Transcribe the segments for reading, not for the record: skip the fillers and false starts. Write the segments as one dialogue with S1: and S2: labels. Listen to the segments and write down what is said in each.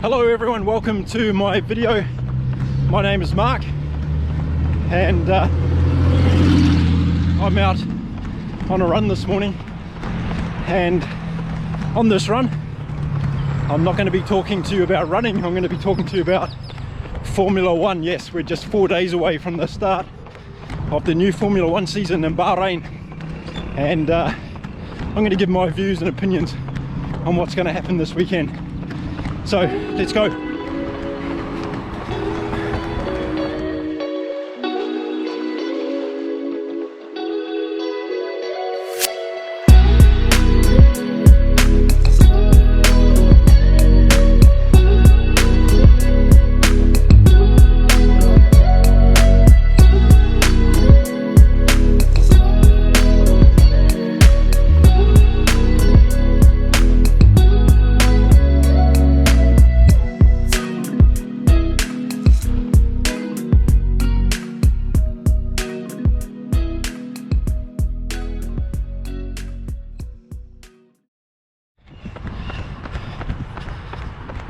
S1: Hello everyone, welcome to my video. My name is Mark and I'm out on a run this morning, and on this run I'm not going to be talking to you about running. I'm going to be talking to you about Formula One. Yes, we're just 4 days away from the start of the new Formula One season in Bahrain, and I'm going to give my views and opinions on what's going to happen this weekend. So let's go.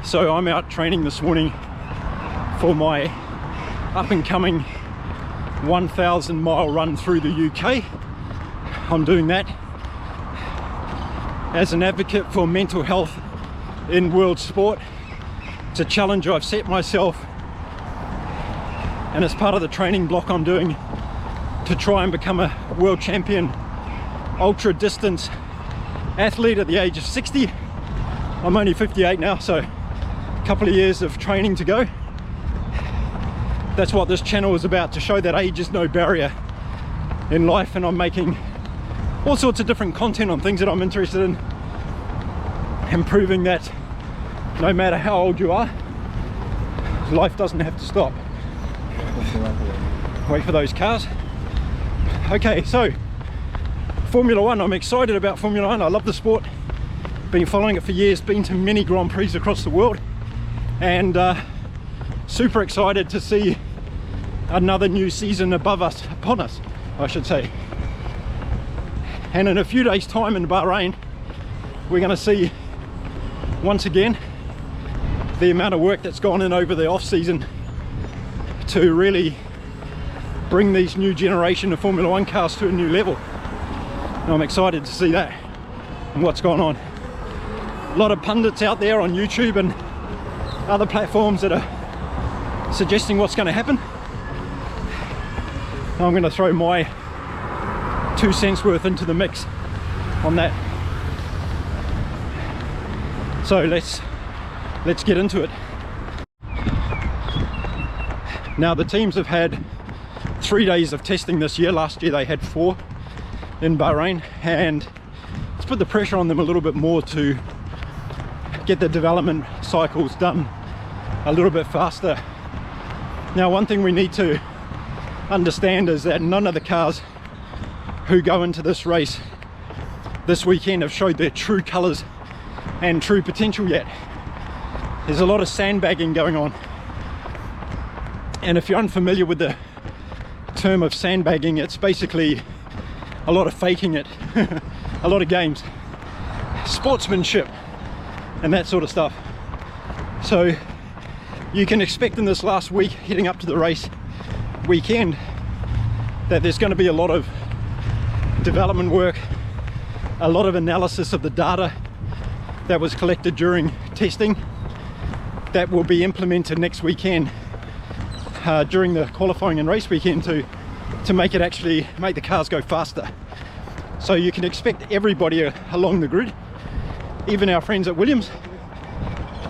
S1: So I'm out training this morning for my up and coming 1,000 mile run through the UK. I'm doing that as an advocate for mental health in world sport. It's a challenge I've set myself, and it's part of the training block I'm doing to try and become a world champion ultra distance athlete at the age of 60. I'm only 58 now, so couple of years of training to go. That's what this channel is about, to show that age is no barrier in life, and I'm making all sorts of different content on things that I'm interested in, and proving that no matter how old you are, life doesn't have to stop. Wait for those cars. Okay, so Formula One. I'm excited about Formula One. I love the sport, been following it for years, been to many Grand Prix across the world, and super excited to see another new season upon us, I should say. And in a few days time in Bahrain, we're going to see once again the amount of work that's gone in over the off season to really bring these new generation of Formula One cars to a new level. And I'm excited to see that and what's going on. A lot of pundits out there on YouTube and other platforms that are suggesting what's going to happen. I'm going to throw my 2 cents worth into the mix on that. So let's get into it. Now, the teams have had 3 days of testing this year. Last year they had 4 in Bahrain, and it's put the pressure on them a little bit more to get the development cycles done a little bit faster. Now, one thing we need to understand is that none of the cars who go into this race this weekend have showed their true colors and true potential yet. There's a lot of sandbagging going on, and if you're unfamiliar with the term of sandbagging, it's basically a lot of faking it, a lot of games, sportsmanship and that sort of stuff. So you can expect in this last week heading up to the race weekend that there's going to be a lot of development work, a lot of analysis of the data that was collected during testing that will be implemented next weekend during the qualifying and race weekend to make the cars go faster. So you can expect everybody along the grid, even our friends at Williams,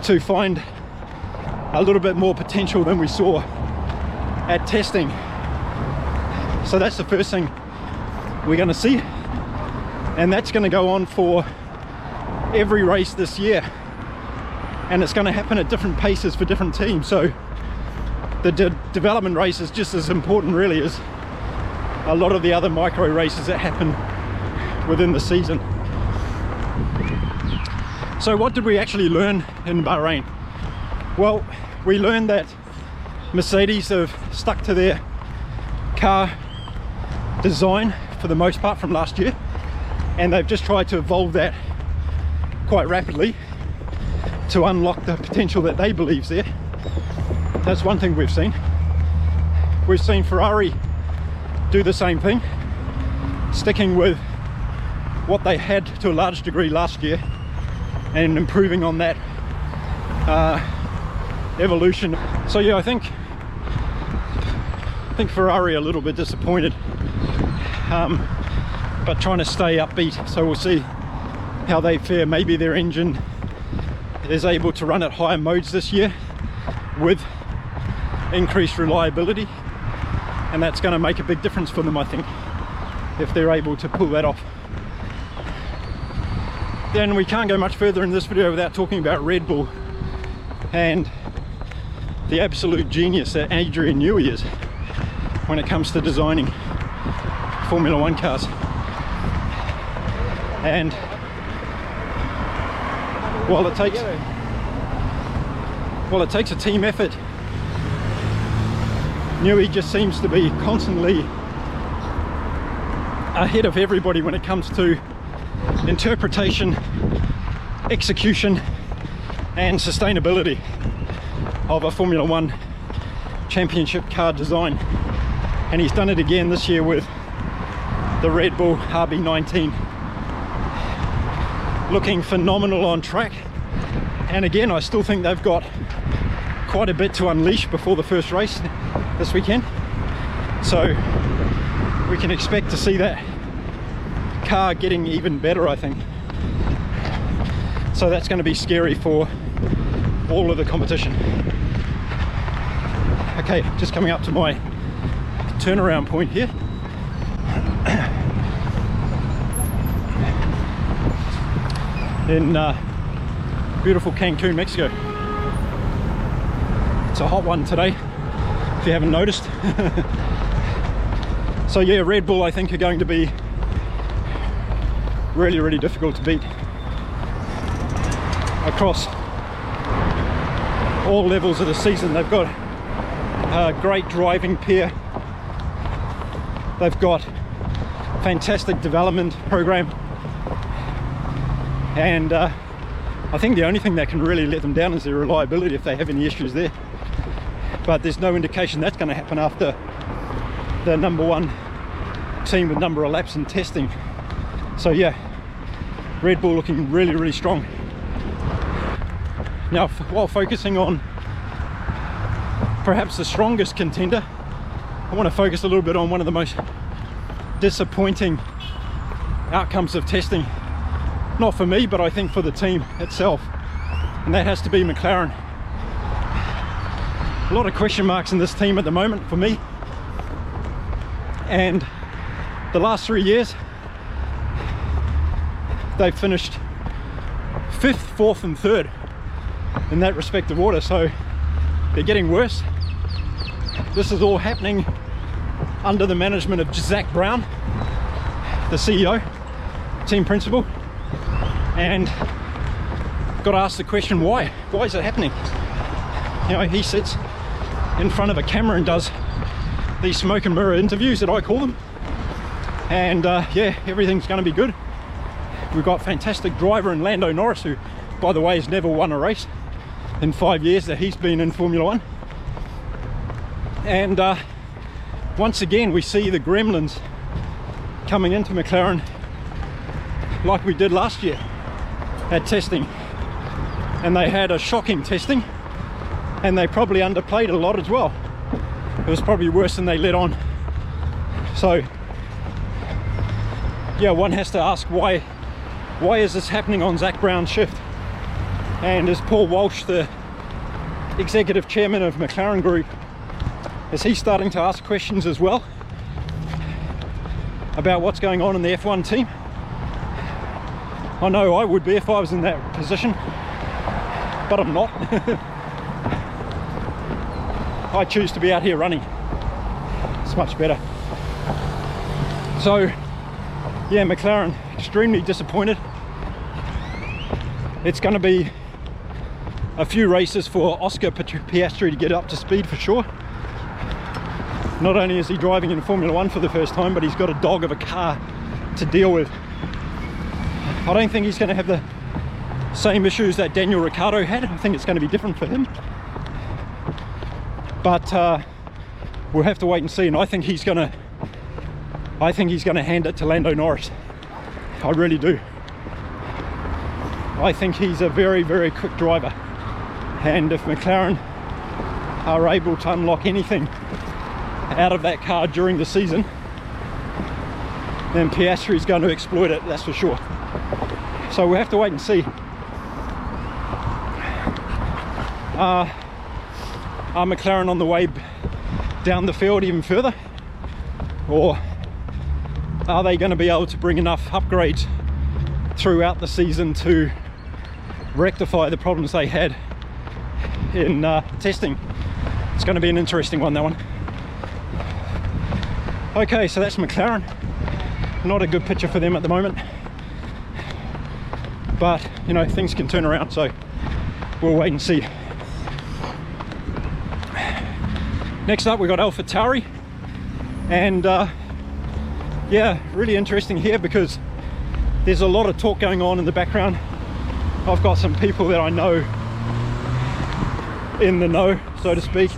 S1: to find a little bit more potential than we saw at testing. So that's the first thing we're going to see, and that's going to go on for every race this year, and it's going to happen at different paces for different teams. So the development race is just as important really as a lot of the other micro races that happen within the season. So what did we actually learn in Bahrain? Well, we learned that Mercedes have stuck to their car design for the most part from last year, and they've just tried to evolve that quite rapidly to unlock the potential that they believe's there. That's one thing we've seen. We've seen Ferrari do the same thing, sticking with what they had to a large degree last year and improving on that evolution. So yeah, I think Ferrari are a little bit disappointed, but trying to stay upbeat. So we'll see how they fare. Maybe their engine is able to run at higher modes this year with increased reliability, and that's going to make a big difference for them, I think, if they're able to pull that off. Then we can't go much further in this video without talking about Red Bull and the absolute genius that Adrian Newey is when it comes to designing Formula One cars. And while it takes a team effort, Newey just seems to be constantly ahead of everybody when it comes to interpretation, execution and sustainability of a Formula One championship car design. And he's done it again this year with the Red Bull RB19, looking phenomenal on track. And again, I still think they've got quite a bit to unleash before the first race this weekend, so we can expect to see that car getting even better, I think. So that's going to be scary for all of the competition. Okay, just coming up to my turnaround point here. In beautiful Cancun, Mexico. It's a hot one today, if you haven't noticed. So yeah, Red Bull I think are going to be really difficult to beat across all levels of the season. They've got a great driving pair, they've got fantastic development program, and I think the only thing that can really let them down is their reliability if they have any issues there. But there's no indication that's going to happen after the number one team with number of laps in testing. So yeah, Red Bull looking really strong. Now, while focusing on perhaps the strongest contender, I want to focus a little bit on one of the most disappointing outcomes of testing. Not for me, but I think for the team itself, and that has to be McLaren. A lot of question marks in this team at the moment for me, and the last 3 years they've finished 5th, 4th and 3rd in that respective order, so they're getting worse. This is all happening under the management of Zach Brown, the CEO, team principal, and got to ask the question, why is it happening? You know, he sits in front of a camera and does these smoke and mirror interviews that I call them, and yeah, everything's going to be good. We've got fantastic driver in Lando Norris, who by the way has never won a race in 5 years that he's been in Formula One, and once again we see the gremlins coming into McLaren like we did last year at testing, and they had a shocking testing and they probably underplayed a lot as well. It was probably worse than they let on. So yeah, one has to ask why is this happening on Zach Brown's shift? And is Paul Walsh, the executive chairman of McLaren Group, is he starting to ask questions as well about what's going on in the F1 team? I know I would be if I was in that position, but I'm not. I choose to be out here running. It's much better. So yeah, McLaren extremely disappointed. It's going to be a few races for Oscar Piastri to get up to speed for sure. Not only is he driving in Formula One for the first time, but he's got a dog of a car to deal with. I don't think he's going to have the same issues that Daniel Ricciardo had. I think it's going to be different for him, but we'll have to wait and see. And I think he's going to hand it to Lando Norris. I really do. I think he's a very, very quick driver, and if McLaren are able to unlock anything out of that car during the season, then Piastri is going to exploit it, that's for sure. So we'll have to wait and see. Are McLaren on the way down the field even further, or are they going to be able to bring enough upgrades throughout the season to rectify the problems they had in testing? It's going to be an interesting one, that one. Okay, so that's McLaren. Not a good picture for them at the moment, but you know, things can turn around, so we'll wait and see. Next up, we got AlphaTauri, and yeah, really interesting here because there's a lot of talk going on in the background. I've got some people that I know in the know, so to speak,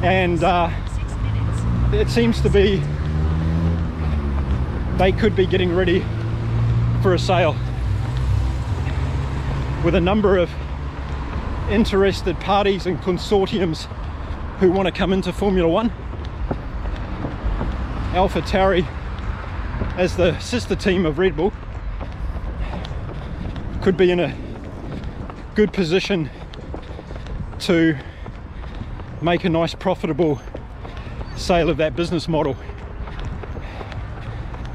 S1: and it seems to be they could be getting ready for a sale, with a number of interested parties and consortiums who want to come into Formula One. AlphaTauri, as the sister team of Red Bull, could be in a good position to make a nice profitable sale of that business model.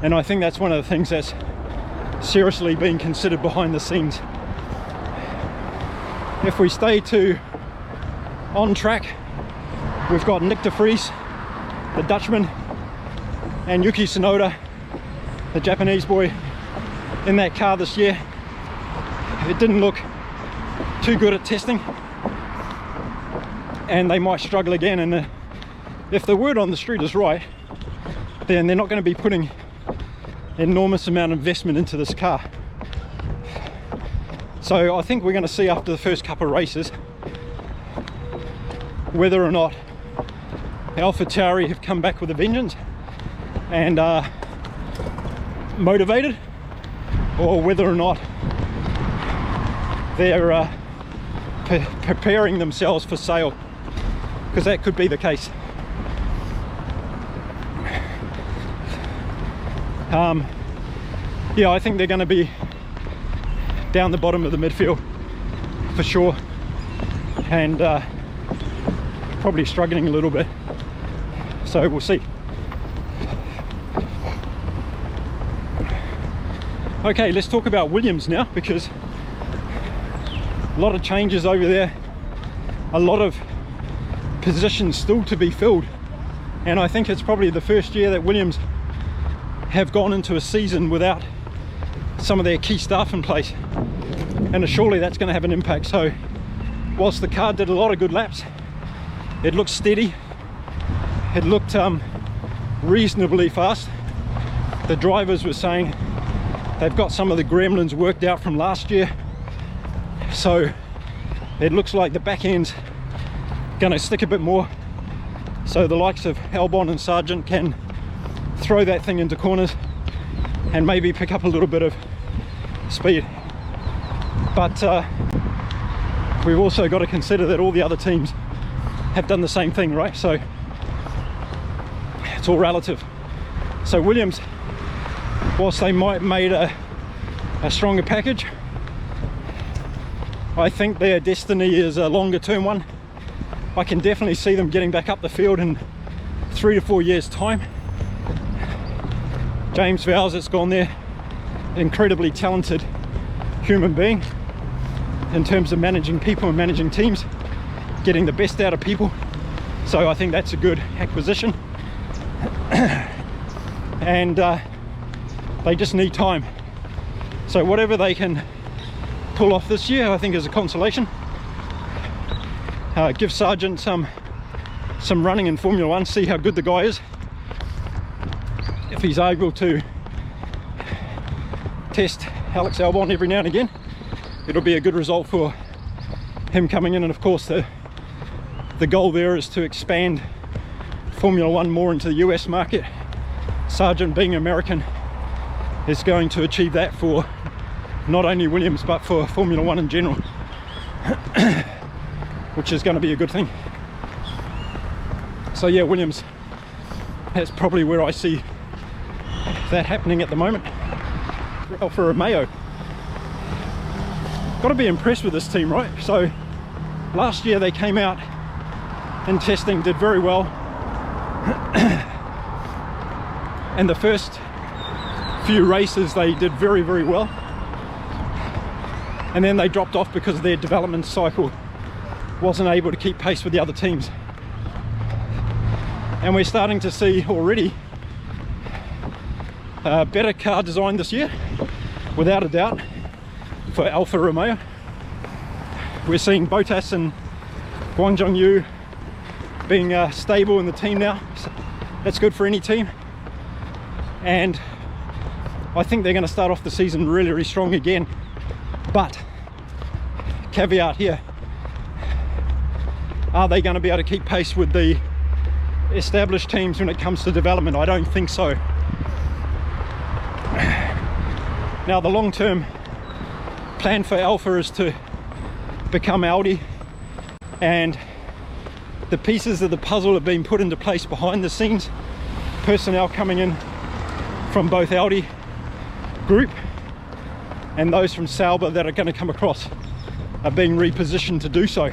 S1: And I think that's one of the things that's seriously being considered behind the scenes. If we stay on track, we've got Nick de Vries, the Dutchman, and Yuki Tsunoda, the Japanese boy, in that car this year. It didn't look too good at testing, and they might struggle again. And if the word on the street is right, then they're not going to be putting enormous amount of investment into this car. So I think we're going to see after the first couple of races whether or not AlphaTauri have come back with a vengeance and are motivated, or whether or not they're preparing themselves for sale, because that could be the case. Yeah, I think they're going to be down the bottom of the midfield for sure, and probably struggling a little bit, so we'll see. Okay, let's talk about Williams now, because a lot of changes over there, a lot of positions still to be filled, and I think it's probably the first year that Williams have gone into a season without some of their key staff in place, and surely that's going to have an impact. So whilst the car did a lot of good laps, it looked steady, it looked reasonably fast. The drivers were saying they've got some of the gremlins worked out from last year, so it looks like the back end's going to stick a bit more, so the likes of Albon and Sargent can throw that thing into corners and maybe pick up a little bit of speed. But we've also got to consider that all the other teams have done the same thing, right? So it's all relative. So Williams, whilst they might have made a stronger package, I think their destiny is a longer term one. I can definitely see them getting back up the field in 3 to 4 years time. James Vowles has gone there, an incredibly talented human being in terms of managing people and managing teams, getting the best out of people. So I think that's a good acquisition. And they just need time. So whatever they can pull off this year, I think is a consolation. Give Sargent some running in Formula One, see how good the guy is. If he's able to test Alex Albon every now and again, it'll be a good result for him coming in. And of course the goal there is to expand Formula One more into the US market. Sargent, being American, is going to achieve that for not only Williams but for Formula One in general, which is going to be a good thing. So yeah, Williams, that's probably where I see that happening at the moment. Alfa Romeo, got to be impressed with this team, right? So last year they came out in testing, did very well, and the first few races they did very, very well, and then they dropped off because their development cycle wasn't able to keep pace with the other teams. And we're starting to see already better car design this year, without a doubt, for Alfa Romeo. We're seeing Bottas and Guang Zhongyu being stable in the team now. So that's good for any team, and I think they're going to start off the season really, really strong again. But caveat here, are they going to be able to keep pace with the established teams when it comes to development? I don't think so. Now the long-term plan for Alfa is to become Audi, and the pieces of the puzzle have been put into place behind the scenes. Personnel coming in from both Audi group and those from Sauber that are going to come across are being repositioned to do so,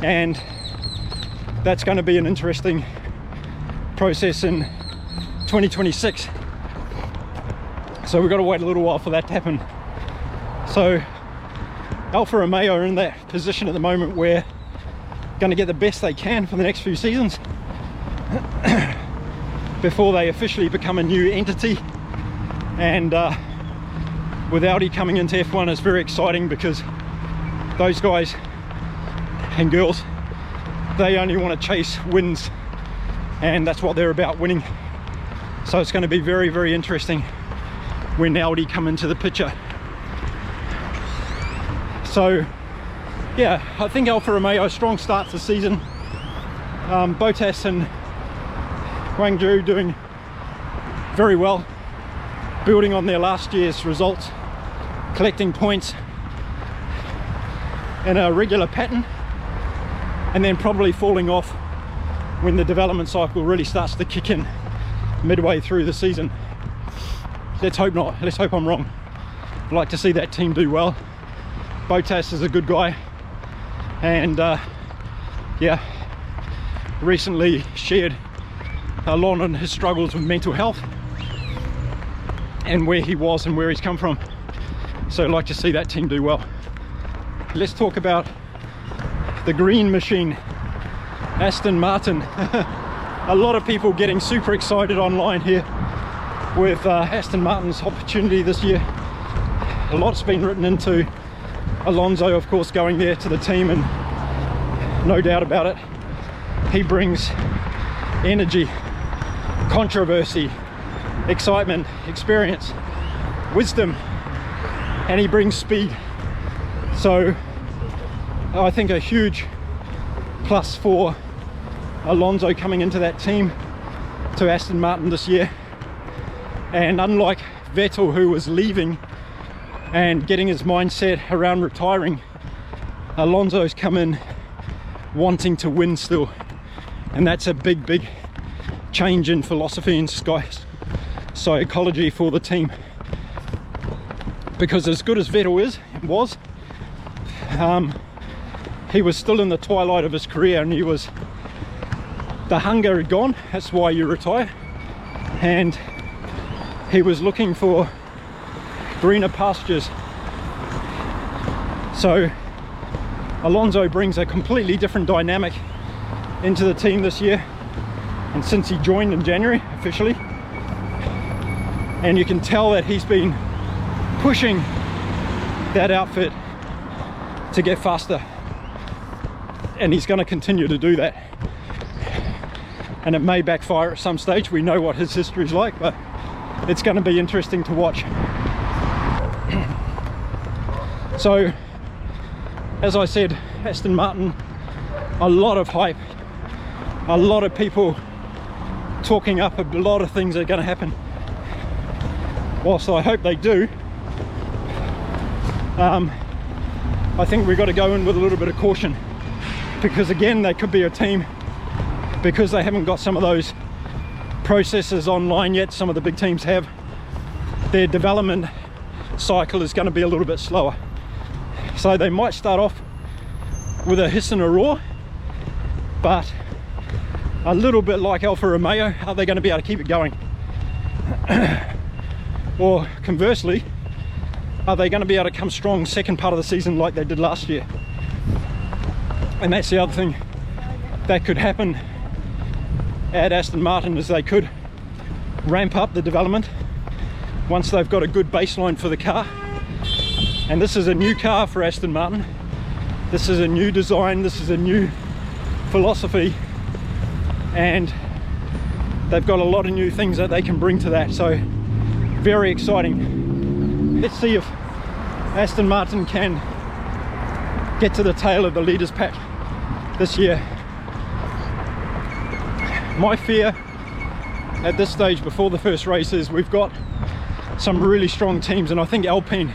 S1: and that's going to be an interesting process in 2026. So we've got to wait a little while for that to happen. So Alfa Romeo are in that position at the moment where going to get the best they can for the next few seasons before they officially become a new entity. And with Audi coming into F1, it's very exciting, because those guys and girls, they only want to chase wins, and that's what they're about, winning. So it's going to be very, very interesting when Audi come into the picture. So yeah, I think Alfa Romeo, a strong start to the season. Bottas and Guangzhou doing very well, building on their last year's results, collecting points in a regular pattern, and then probably falling off when the development cycle really starts to kick in midway through the season. Let's hope not. Let's hope I'm wrong. I'd like to see that team do well. Bottas is a good guy, and yeah, recently shared a lot on his struggles with mental health and where he was and where he's come from. So I'd like to see that team do well. Let's talk about the green machine, Aston Martin. A lot of people getting super excited online here with Aston Martin's opportunity this year. A lot's been written into Alonso, of course, going there to the team, and no doubt about it, he brings energy, controversy, excitement, experience, wisdom, and he brings speed. So I think a huge plus for Alonso coming into that team to Aston Martin this year. And unlike Vettel, who was leaving and getting his mindset around retiring, Alonso's come in wanting to win still, and that's a big change in philosophy and psychology for the team. Because as good as Vettel was, he was still in the twilight of his career, and the hunger had gone. That's why you retire, and he was looking for greener pastures. So Alonso brings a completely different dynamic into the team this year, and since he joined in January officially, and you can tell that he's been pushing that outfit to get faster, and he's going to continue to do that. And it may backfire at some stage. We know what his history is like, but it's going to be interesting to watch. So as I said, Aston Martin, a lot of hype, a lot of people talking up a lot of things that are going to happen. Whilst I hope they do, I think we've got to go in with a little bit of caution, because again, they could be a team, because they haven't got some of those processes online yet. Some of the big teams have. Their development cycle is going to be a little bit slower, so they might start off with a hiss and a roar, but a little bit like Alfa Romeo, are they going to be able to keep it going? Or conversely, are they going to be able to come strong second part of the season like they did last year? And that's the other thing that could happen at Aston Martin, is they could ramp up the development once they've got a good baseline for the car. And this is a new car for Aston Martin. This is a new design, this is a new philosophy, and they've got a lot of new things that they can bring to that, so very exciting. Let's see if Aston Martin can get to the tail of the leaders pack this year. My fear at this stage before the first race is we've got some really strong teams, and I think Alpine,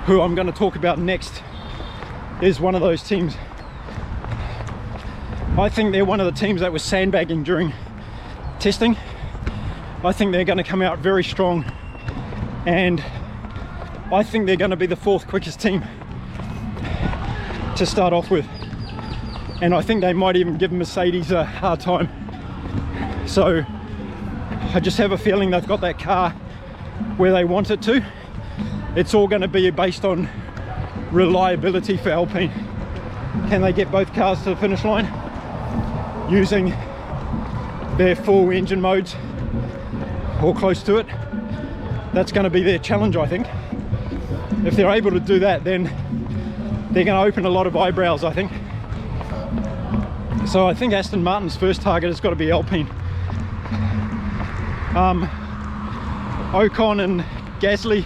S1: who I'm going to talk about next, is one of those teams. I think they're one of the teams that was sandbagging during testing. I think they're going to come out very strong, and I think they're going to be the fourth quickest team to start off with, and I think they might even give Mercedes a hard time. So I just have a feeling they've got that car where they want it to. It's all going to be based on reliability for Alpine. Can they get both cars to the finish line using their full engine modes or close to it? That's going to be their challenge, I think. If they're able to do that, then they're going to open a lot of eyebrows, I think. So I think Aston Martin's first target has got to be Alpine. Ocon and Gasly,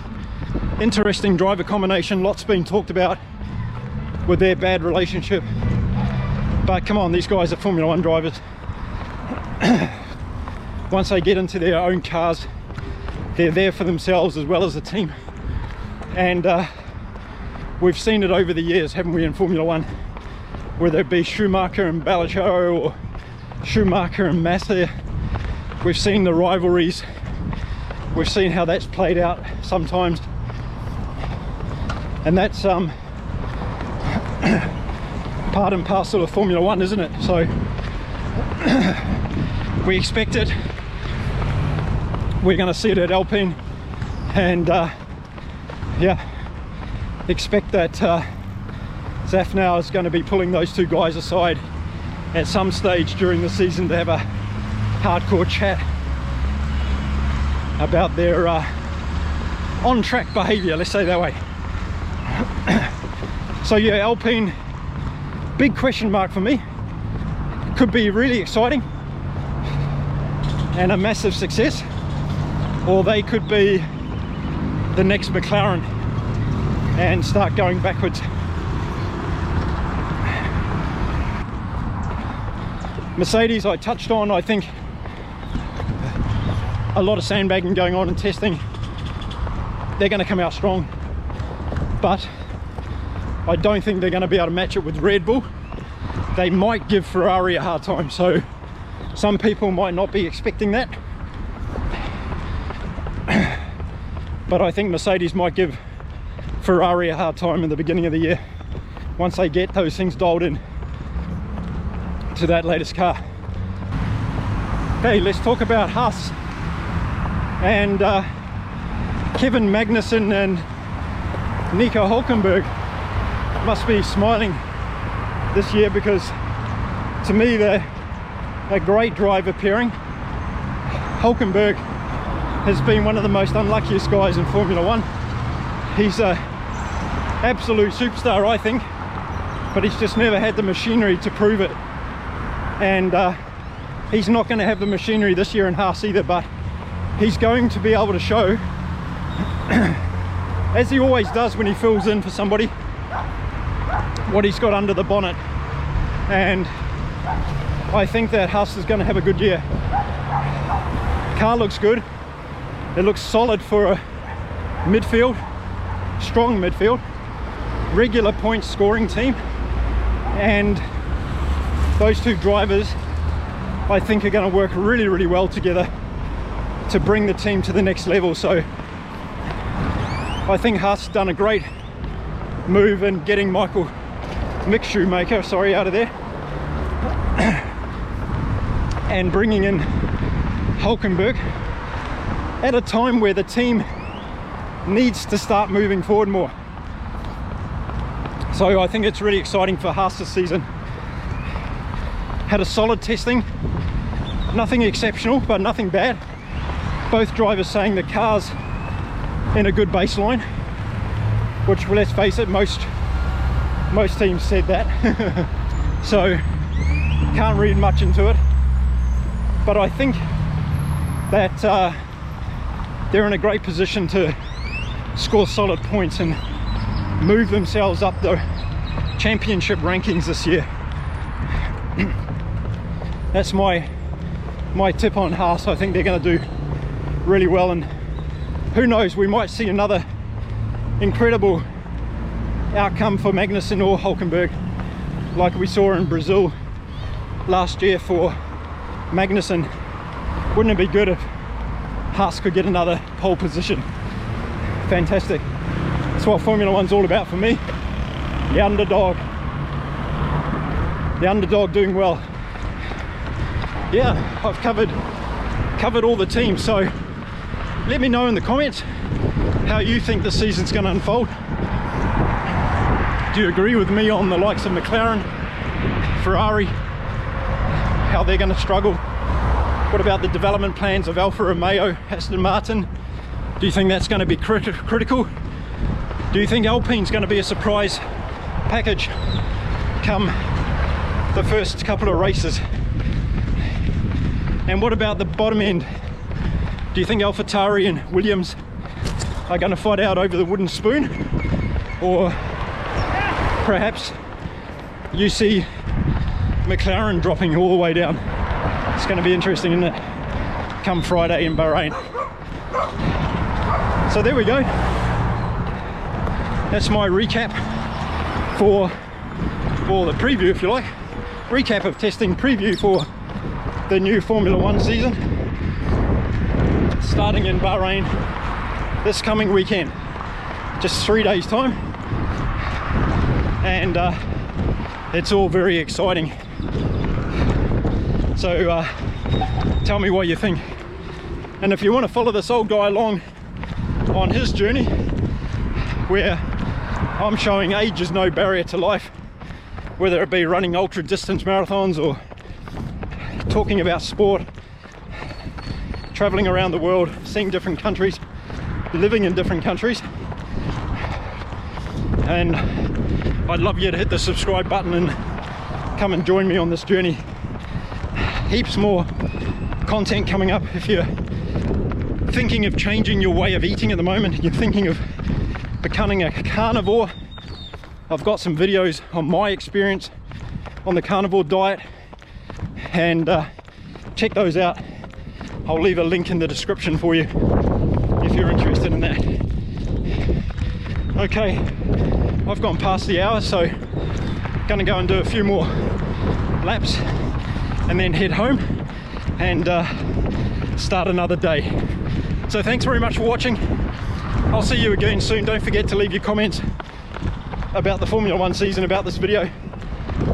S1: interesting driver combination, lots been talked about with their bad relationship, but come on, these guys are Formula 1 drivers. Once they get into their own cars, they're there for themselves as well as a team, and we've seen it over the years, haven't we, in Formula 1, whether it be Schumacher and Balacho or Schumacher and Massa. We've seen the rivalries, we've seen how that's played out sometimes, and that's part and parcel of Formula 1, isn't it? So we expect it. We're going to see it at Alpine, and yeah, expect that Zafnauer is going to be pulling those two guys aside at some stage during the season to have a hardcore chat about their on-track behaviour, let's say that way. So yeah, Alpine, big question mark for me. Could be really exciting and a massive success, or they could be the next McLaren and start going backwards. Mercedes, I touched on, I think a lot of sandbagging going on and testing. They're going to come out strong, but I don't think they're going to be able to match it with Red Bull. They might give Ferrari a hard time, so some people might not be expecting that, but I think Mercedes might give Ferrari a hard time in the beginning of the year once they get those things dialed in to that latest car. Okay, let's talk about Haas and Kevin Magnussen and Nico Hülkenberg. Must be smiling this year, because to me they're a great driver pairing. Hülkenberg has been one of the most unluckiest guys in Formula 1. He's an absolute superstar, I think, but he's just never had the machinery to prove it, and he's not going to have the machinery this year in Haas either, but he's going to be able to show, as he always does when he fills in for somebody, what he's got under the bonnet, and I think that Haas is going to have a good year. Car looks good. It looks solid for a midfield, strong midfield, regular point scoring team, and those two drivers I think are going to work really, really well together to bring the team to the next level. So I think Haas done a great move in getting Mick Schumacher, out of there, and bringing in Hulkenberg at a time where the team needs to start moving forward more. So I think it's really exciting for Haas this season. Had a solid testing, nothing exceptional but nothing bad. Both drivers saying the car's in a good baseline, which, let's face it, most teams said that. So can't read much into it, but I think that they're in a great position to score solid points and move themselves up the championship rankings this year. That's my tip on Haas. I think they're going to do really well, and who knows, we might see another incredible outcome for Magnussen or Hulkenberg like we saw in Brazil last year for Magnussen. Wouldn't it be good if Haas could get another pole position? Fantastic. That's what Formula One's all about for me. The underdog doing well. Yeah, I've covered all the teams, so let me know in the comments how you think the season's going to unfold. Do you agree with me on the likes of McLaren, Ferrari, how they're going to struggle? What about the development plans of Alfa Romeo, Aston Martin? Do you think that's going to be critical? Do you think Alpine's going to be a surprise package come the first couple of races? And what about the bottom end? Do you think AlphaTauri and Williams are going to fight out over the wooden spoon? Or perhaps you see McLaren dropping all the way down? It's going to be interesting, isn't it? Come Friday in Bahrain. So there we go. That's my recap for the preview, if you like. Recap of testing, preview for the new Formula One season, starting in Bahrain this coming weekend. Just 3 days time, and it's all very exciting. So tell me what you think, and if you want to follow this old guy along on his journey, where I'm showing age is no barrier to life, whether it be running ultra distance marathons or talking about sport, traveling around the world, seeing different countries, living in different countries. And I'd love you to hit the subscribe button and come and join me on this journey. Heaps more content coming up. If you're thinking of changing your way of eating at the moment, you're thinking of becoming a carnivore, I've got some videos on my experience on the carnivore diet, and check those out. I'll leave a link in the description for you if you're interested in that. Okay, I've gone past the hour, so gonna go and do a few more laps and then head home and start another day. So thanks very much for watching. I'll see you again soon. Don't forget to leave your comments about the Formula One season, about this video,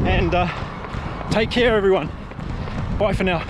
S1: and take care everyone. Bye for now.